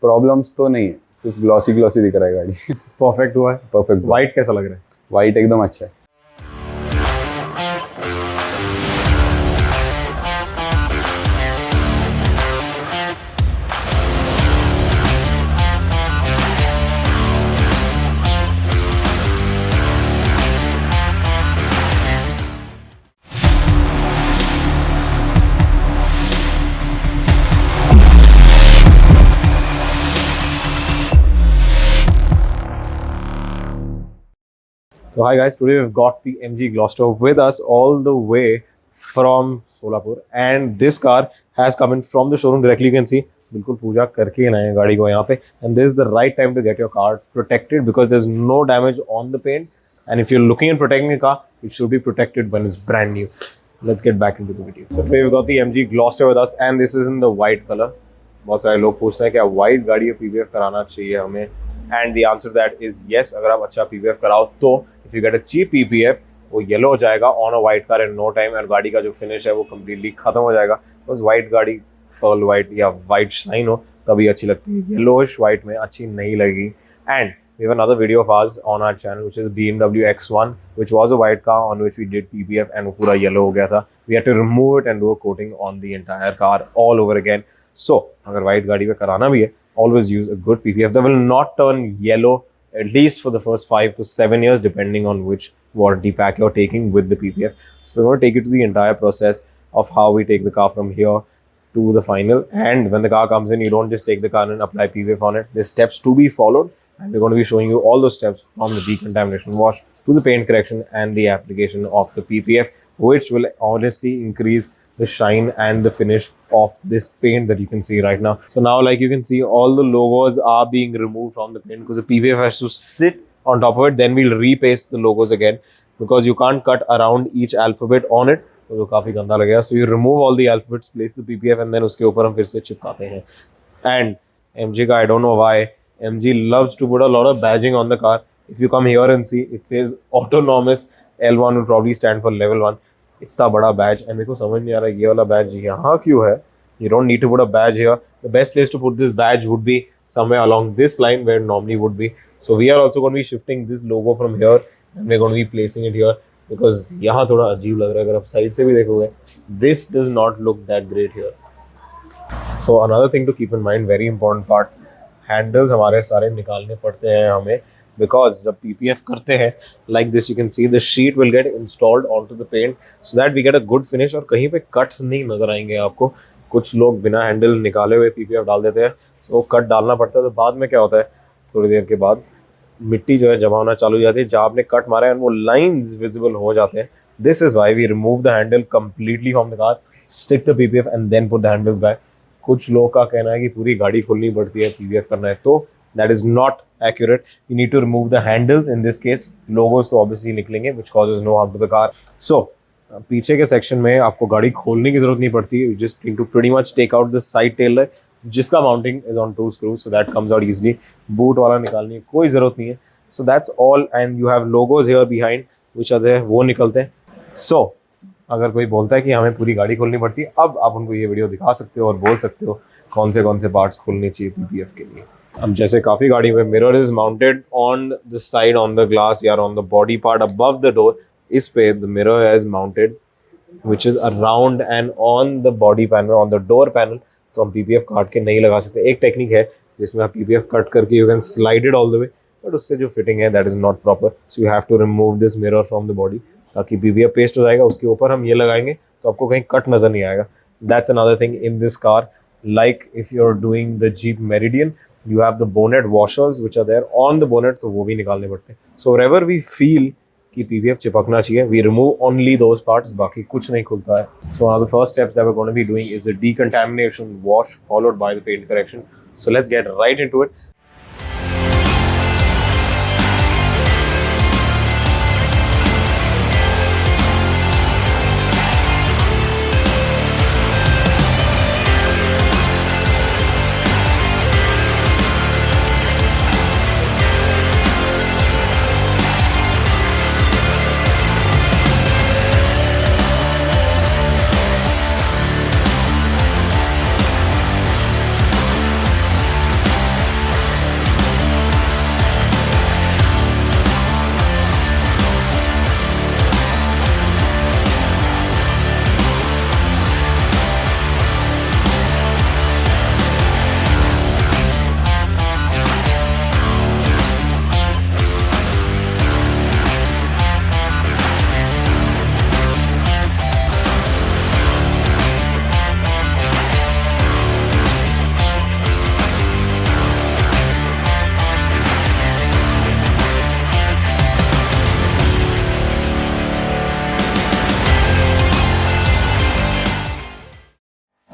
Problems तो नहीं है, सिर्फ ग्लॉसी ग्लॉसी दिख रहा है गाड़ी। परफेक्ट हुआ है। परफेक्ट। वाइट कैसा लग रहा है? वाइट एकदम अच्छा है। So hi guys, today we've got the MG Gloster with us all the way from Solapur, and this car has come in from the showroom directly. You can see बिल्कुल पूजा करके ही लाए हैं गाड़ी को यहाँ पे, and this is the right time to get your car protected because there's no damage on the paint, and if you're looking at protecting the car, it should be protected when it's brand new. Let's get back into the video. So today we've got the MG Gloster with us, and this is in the white color. बहुत सारे लोग पूछते हैं क्या white गाड़ी में PPF कराना चाहिए हमें, and the answer to that is yes. अगर आप अच्छा PPF कराओ तो if you get a cheap PPF, वो येलो हो जाएगा on a white car in no time, और गाड़ी का जो फिनिश है वो कम्प्लीटली खत्म हो जाएगा। बस वाइट गाड़ी पर्ल वाइट या वाइट शाइन हो तभी अच्छी लगती है, येलोइश वाइट में अच्छी नहीं लगेगी। And we have another video of ours on our channel which is BMW X1, which was a white car on which we did PPF and वो पूरा येलो हो गया था। We had to remove it and do a coating on the entire car all over again. So अगर white गाड़ी में कराना भी है, always use a good PPF that will not turn yellow at least for the first 5 to 7 years, depending on which warranty pack you're taking with the PPF. So we're going to take you to the entire process of how we take the car from here to the final. And when the car comes in, you don't just take the car and apply PPF on it. There's steps to be followed, and we're going to be showing you all those steps from the decontamination wash to the paint correction and the application of the PPF, which will honestly increase the shine and the finish of this paint that you can see right now. So now, like you can see, all the logos are being removed from the paint because the PPF has to sit on top of it. Then we'll repaste the logos again because you can't cut around each alphabet on it, तो वो काफी गंदा लगेगा. So you remove all the alphabets, place the PPF, and then उसके ऊपर हम फिर से चिपकाते हैं. And MG का I don't know why MG loves to put a lot of badging on the car. If you come here and see, it says autonomous L1 will probably stand for level 1. इतना बड़ा Baij, and मेरे को समझ नहीं आ रहा ये वाला बैज यहाँ क्यों है. You don't need to put a badge here. The best place to put this badge would be somewhere along this line where it normally would be. So we are also going to be shifting this logo from here and we're going to be placing it here because यहाँ थोड़ा अजीब लग रहा है. अगर आप side से भी देखोगे, this does not look that great here. So another thing to keep in mind, very important part, handles हमारे सारे निकालने पड़ते हैं हमें because जब PPF करते हैं like this, you can see the sheet will get installed onto the paint so that we get a good finish और कहीं पे cuts नहीं नजर आएंगे आपको. कुछ लोग बिना हैंडल निकाले हुए PPF डाल देते हैं, तो कट डालना पड़ता है. तो बाद में क्या होता है, थोड़ी देर के बाद मिट्टी जो है जमा होना चालू हो जाती है जहाँ आपने कट मारा है, और वो लाइंस विजिबल हो जाते हैं. This is why we remove the handle completely from the car, stick the PPF and then put the handles back. कुछ लोगों का कहना है कि पूरी गाड़ी खोलनी पड़ती है PPF करना है, तो that is not accurate. You need to remove the handles. In this case, logos तो obviously निकलेंगे, which causes no harm to the car. So पीछे के सेक्शन में आपको गाड़ी खोलने की जरूरत नहीं पड़ती. You just need to pretty much take out the side tail light, जिसका mounting is on 2 screws, so that comes out easily. Boot वाला निकालने की कोई जरूरत नहीं है. So that's all, and you have logos here behind which are there, वो निकलते हैं. So अगर कोई बोलता है कि हमें पूरी गाड़ी खोलनी पड़ती है, अब आप उनको ये वीडियो दिखा सकते हो और बोल सकते हो कौन से पार्ट्स खोलने चाहिए PPF के लिए. अब जैसे काफ़ी गाड़ी में mirror is mounted on the side on the glass या on the body part above the door, इस पे the mirror is mounted which is around and on the body panel, on the door panel. तो हम PPF काट के नहीं लगा सकते. एक टेक्निक है जिसमें आप PPF कट करके you can slide it all the way, but उससे जो फिटिंग है that is not proper. So you have to remove this mirror from the body ताकि PPF पेस्ट हो जाएगा. उसके ऊपर हम ये लगाएंगे तो आपको कहीं कट नजर नहीं आएगा. That's another thing in this car. Like if you are doing the Jeep Meridian, you have the bonnet washers which are there on the bonnet, तो वो भी निकालने पड़ते हैं. So wherever we feel कि PPF चिपकना चाहिए, we remove only those parts, बाकी कुछ नहीं खुलता है. So one of the first steps that we're going to be doing is the decontamination wash followed by the paint correction. So let's get right into it.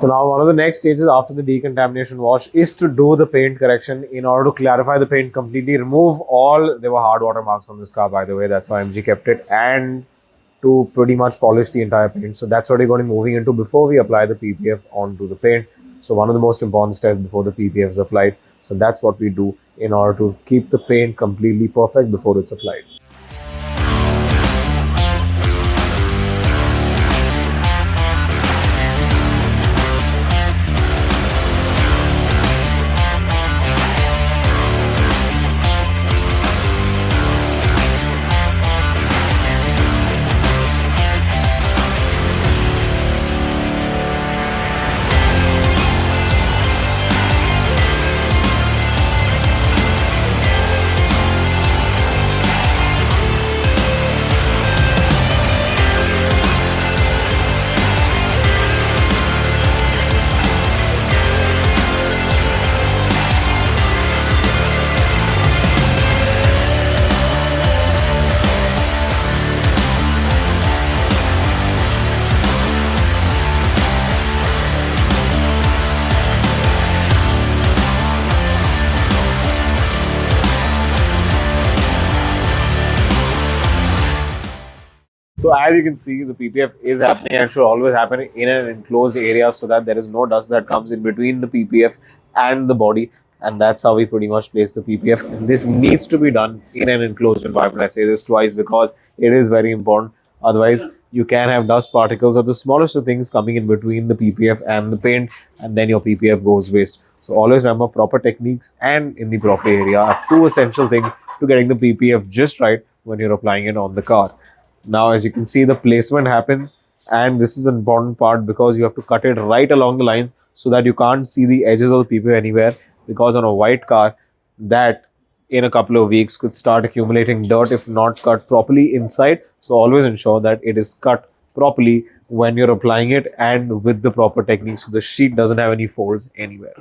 So now one of the next stages after the decontamination wash is to do the paint correction in order to clarify the paint completely, remove all, there were hard water marks on this car by the way, that's how MG kept it, and to pretty much polish the entire paint. So that's what we're going to be moving into before we apply the PPF onto the paint. So one of the most important steps before the PPF is applied. So that's what we do in order to keep the paint completely perfect before it's applied. So as you can see, the PPF is happening and should always happen in an enclosed area so that there is no dust that comes in between the PPF and the body. And that's how we pretty much place the PPF. And this needs to be done in an enclosed environment. I say this twice because it is very important. Otherwise, you can have dust particles or the smallest of things coming in between the PPF and the paint, and then your PPF goes waste. So always remember, proper techniques and in the proper area are two essential things to getting the PPF just right when you're applying it on the car. Now, as you can see, the placement happens, and this is the important part because you have to cut it right along the lines so that you can't see the edges of the PPF anywhere, because on a white car, that in a couple of weeks could start accumulating dirt if not cut properly inside. So always ensure that it is cut properly when you're applying it and with the proper technique so the sheet doesn't have any folds anywhere.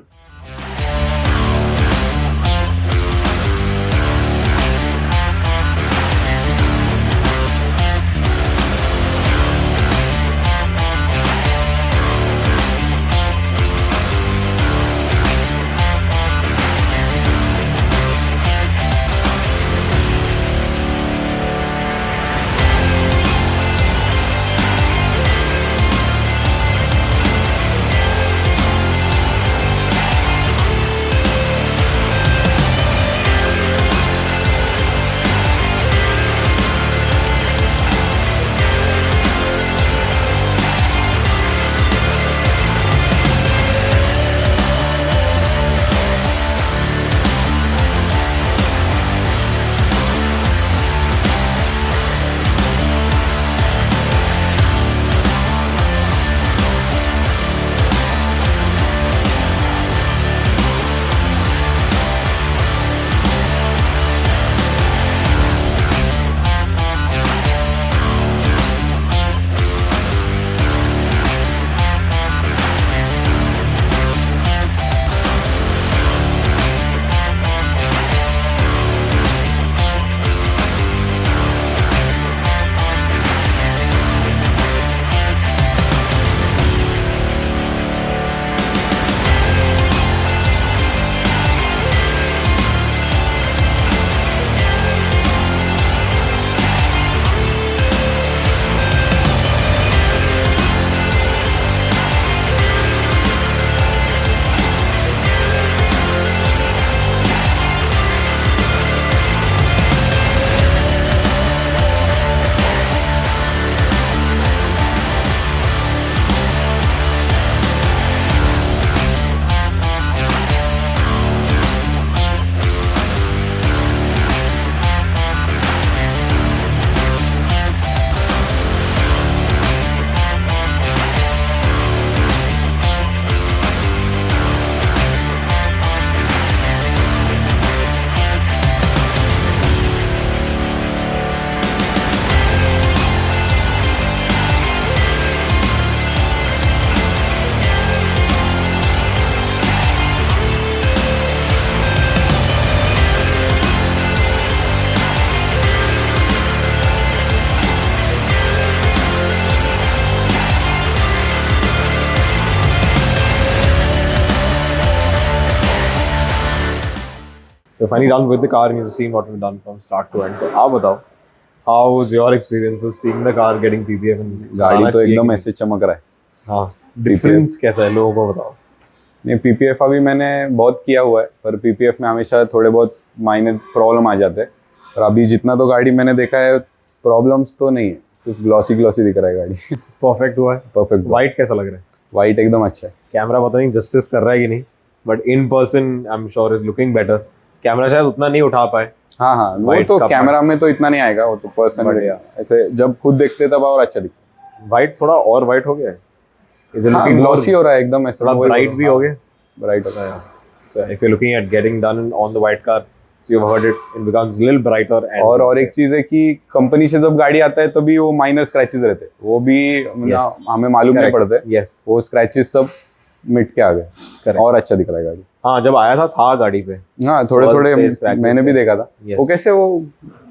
So finally done with the car and you've seen what we've done from start to end. तो आप बताओ, how was your experience of seeing the car getting PPF and गाड़ी तो एकदम ऐसे चमक रहा है. हाँ, डिफरेंस कैसा है लोगों को बताओ. नहीं, पीपीएफ अभी मैंने बहुत किया हुआ है, पर पीपीएफ में हमेशा थोड़े बहुत माइनर प्रॉब्लम आ जाते हैं. पर अभी जितना तो गाड़ी मैंने देखा है, प्रॉब्लम्स तो नहीं है, सिर्फ ग्लॉसी ग्लॉसी दिख रहा है गाड़ी. परफेक्ट हुआ है. परफेक्ट. वाइट कैसा लग रहा है? वाइट एकदम अच्छा है. कैमरा पता नहीं जस्टिस कर रहा है कि नहीं, but in person I am sure is looking better. Camera शायद उतना नहीं उठा पाए. हाँ हाँ, वो White तो का कैमरा में तो इतना नहीं आएगा, वो तो पर्सन बढ़िया. ऐसे जब खुद देखते तब और अच्छा दिखता. वाइट थोड़ा और वाइट हो गया है. इज इट हाँ, लुकिंग ग्लॉसी हो रहा है एकदम ऐसे. थोड़ा ब्राइट भी हो गया. Bright. So if you're looking at getting done on the white car, so you've heard it beccomes a little brighter. And और एक चीज है कि कंपनी से जब गाड़ी आता है तभी वो माइनर स्क्रैचेस रहते हैं, वो भी Yes. हमें मालूम नहीं Correct. पड़ते. Yes. वो स्क्रैचेस सब मिट के आ गए. Correct. और अच्छा दिख रहा है गाड़ी. हाँ, जब आया था गाड़ी पे हाँ, थोड़े Swirls थोड़े थे, scratches मैंने भी थे. देखा था. Yes. वो कैसे वो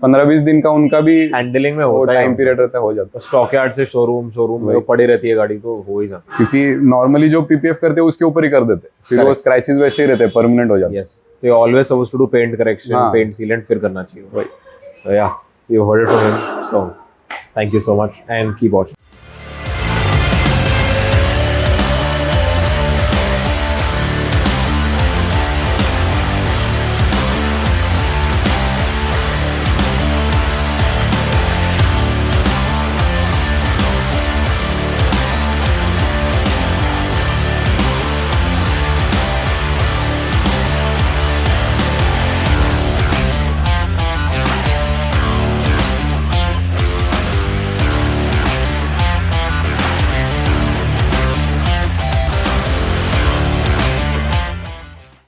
15-20 दिन का उनका भी हैंडलिंग में वो होता है. टाइम पीरियड रहता है, हो जाता है. स्टॉक यार्ड से शोरूम में वही. वो पड़ी रहती है गाड़ी, तो हो ही जाता क्योंकि नॉर्मली जो पीपीएफ करते हैं उसके ऊपर ही कर देते हैं, फिर वो Correct. स्क्रैचेस वैसे ही रहते हैं, परमानेंट हो है. जाते हैं. यस, तो always supposed to do paint correction, हाँ. पेंट सीलेंट फिर करना चाहिए. वही. So yeah, you heard it from him. So thank you so much and keep watching.